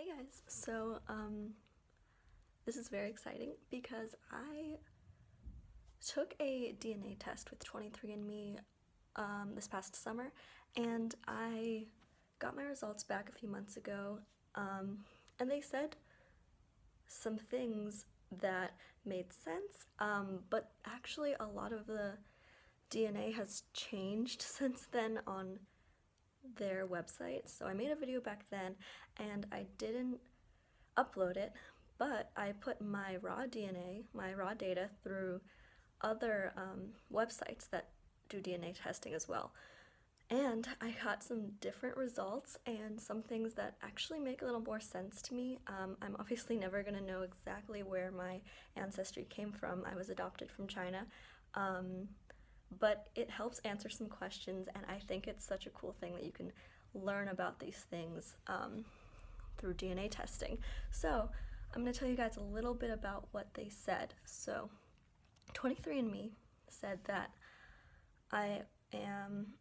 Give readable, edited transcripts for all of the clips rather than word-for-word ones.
Hey guys, so this is very exciting because I took a DNA test with 23andMe this past summer, and I got my results back a few months ago, and they said some things that made sense, but actually a lot of the DNA has changed since then on their website. So I made a video back then and I didn't upload it, but I put my raw DNA, my raw data, through other websites that do DNA testing as well. And I got some different results and some things that actually make a little more sense to me. I'm obviously never going to know exactly where my ancestry came from. I was adopted from China. But it helps answer some questions, and I think it's such a cool thing that you can learn about these things through DNA testing. So I'm going to tell you guys a little bit about what they said. So 23andMe said that I am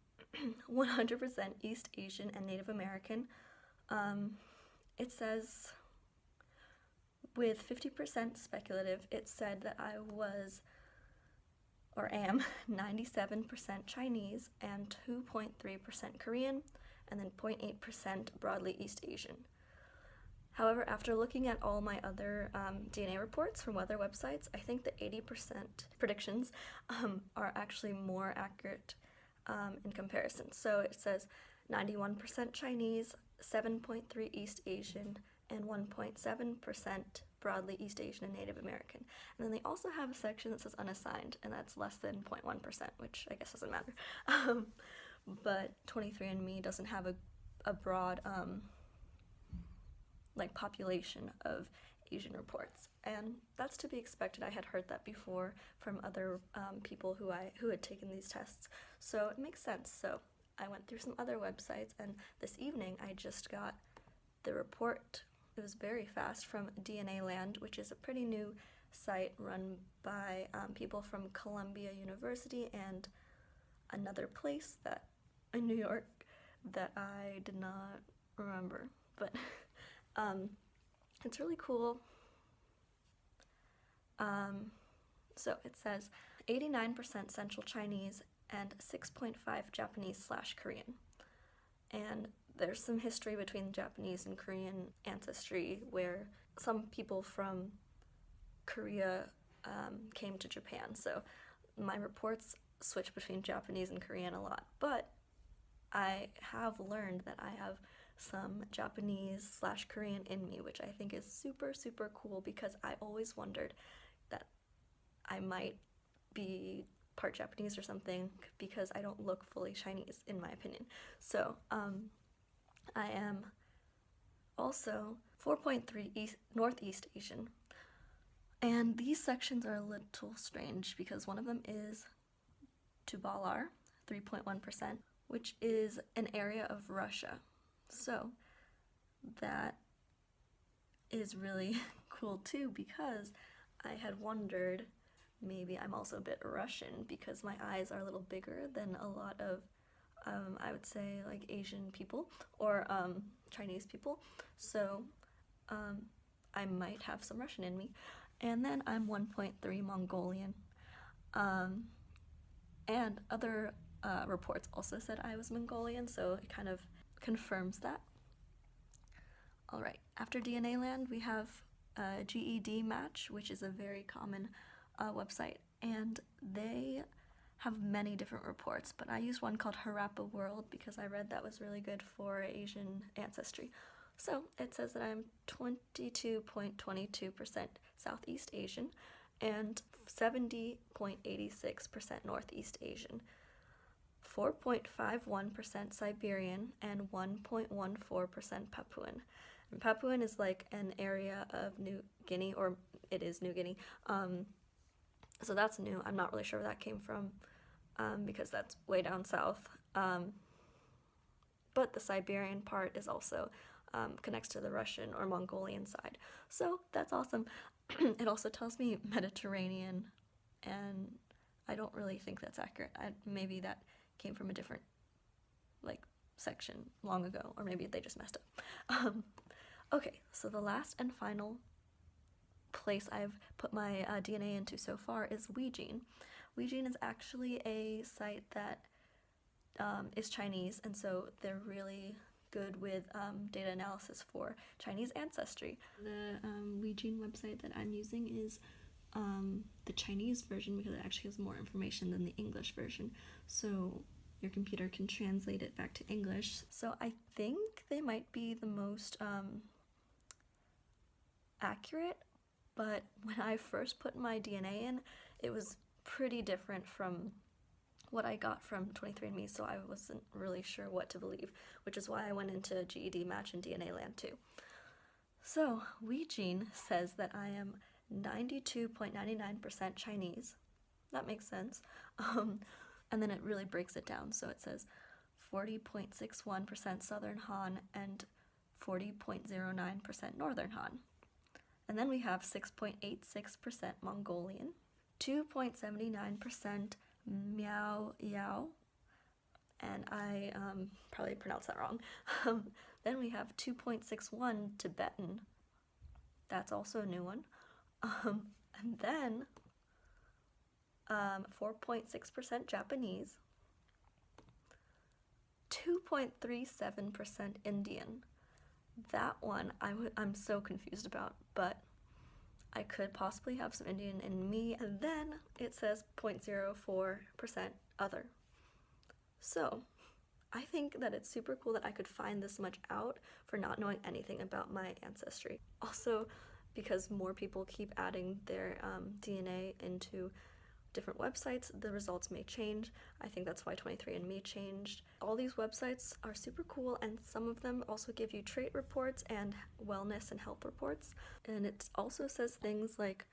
100% East Asian and Native American. It says with 50% speculative, it said that I was or am 97% Chinese and 2.3% Korean, and then 0.8% broadly East Asian. However, after looking at all my other DNA reports from other websites, I think the 80% predictions are actually more accurate in comparison. So it says 91% Chinese, 7.3% East Asian, and 1.7% broadly East Asian and Native American. And then they also have a section that says unassigned, and that's less than 0.1%, which I guess doesn't matter. But 23andMe doesn't have a broad like population of Asian reports, and that's to be expected. I had heard that before from other people who had taken these tests, so it makes sense. So I went through some other websites, and this evening I just got the report. It was very fast, from DNA Land, which is a pretty new site run by people from Columbia University and another place that in New York that I did not remember, but it's really cool. So it says 89% Central Chinese and 6.5 Japanese/Korean, and there's some history between Japanese and Korean ancestry where some people from Korea came to Japan. So my reports switch between Japanese and Korean a lot, but I have learned that I have some Japanese/Korean in me, which I think is super, super cool, because I always wondered that I might be part Japanese or something, because I don't look fully Chinese, in my opinion. So I am also 4.3 Northeast Asian. And these sections are a little strange because one of them is Tubalar, 3.1%, which is an area of Russia. So that is really cool too, because I had wondered maybe I'm also a bit Russian because my eyes are a little bigger than a lot of I would say like Asian people or Chinese people, so I might have some Russian in me. And then I'm 1.3 Mongolian, and other reports also said I was Mongolian, so it kind of confirms that. Alright, after DNA Land we have GEDMatch, which is a very common website, and they have many different reports, but I used one called Harappa World because I read that was really good for Asian ancestry. So it says that I'm 22.22% Southeast Asian and 70.86% Northeast Asian, 4.51% Siberian, and 1.14% Papuan. And Papuan is like an area of New Guinea, or it is New Guinea. So that's new. I'm not really sure where that came from because that's way down south. But the Siberian part is also connects to the Russian or Mongolian side. So that's awesome. It also tells me Mediterranean, and I don't really think that's accurate. Maybe that came from a different section long ago, or maybe they just messed up. Okay, so the last and final place I've put my DNA into so far is WeGene. WeGene is actually a site that is Chinese, and so they're really good with data analysis for Chinese ancestry. The WeGene website that I'm using is the Chinese version because it actually has more information than the English version, so your computer can translate it back to English. So I think they might be the most accurate, but when I first put my DNA in, it was pretty different from what I got from 23andMe, so I wasn't really sure what to believe, which is why I went into GEDMatch and DNA Land too. So, WeGene says that I am 92.99% Chinese. That makes sense. And then it really breaks it down. So it says 40.61% Southern Han and 40.09% Northern Han. And then we have 6.86% Mongolian, 2.79% Miao Yao, and I probably pronounced that wrong. Then we have 2.61 Tibetan. That's also a new one. And then 4.6% Japanese, 2.37% Indian. That one I'm so confused about, but I could possibly have some Indian in me. And then it says 0.04% other. So I think that it's super cool that I could find this much out for not knowing anything about my ancestry. Also, because more people keep adding their DNA into different websites, the results may change. I think that's why 23andMe changed. All these websites are super cool, and some of them also give you trait reports and wellness and health reports. And it also says things like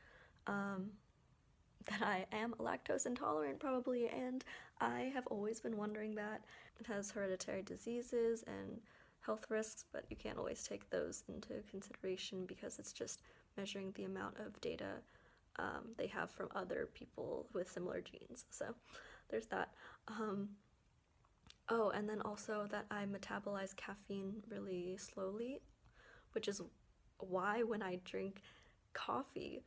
that I am lactose intolerant probably, and I have always been wondering that. It has hereditary diseases and health risks, but you can't always take those into consideration because it's just measuring the amount of data they have from other people with similar genes. So there's that. Oh, and then also that I metabolize caffeine really slowly, which is why when I drink coffee,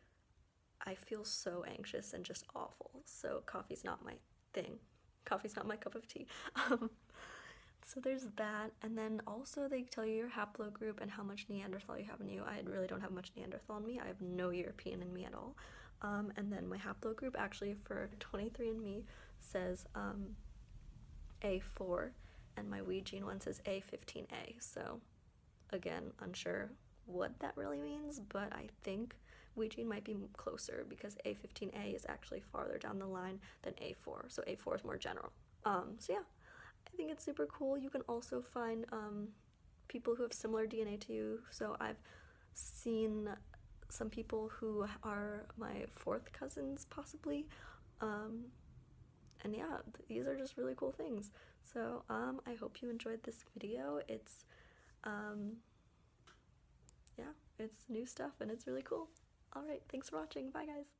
I feel so anxious and just awful. So coffee's not my thing. Coffee's not my cup of tea. So there's that, and then also they tell you your haplogroup and how much Neanderthal you have in you. I really don't have much Neanderthal in me. I have no European in me at all. And then my haplogroup actually for 23andMe says A4, and my WeGene one says A15A. So again, unsure what that really means, but I think WeGene might be closer because A15A is actually farther down the line than A4. So A4 is more general. So yeah. I think it's super cool. You can also find people who have similar DNA to you. So I've seen some people who are my fourth cousins, possibly. And yeah, these are just really cool things. So I hope you enjoyed this video. It's yeah, it's new stuff and it's really cool. Alright, thanks for watching. Bye guys.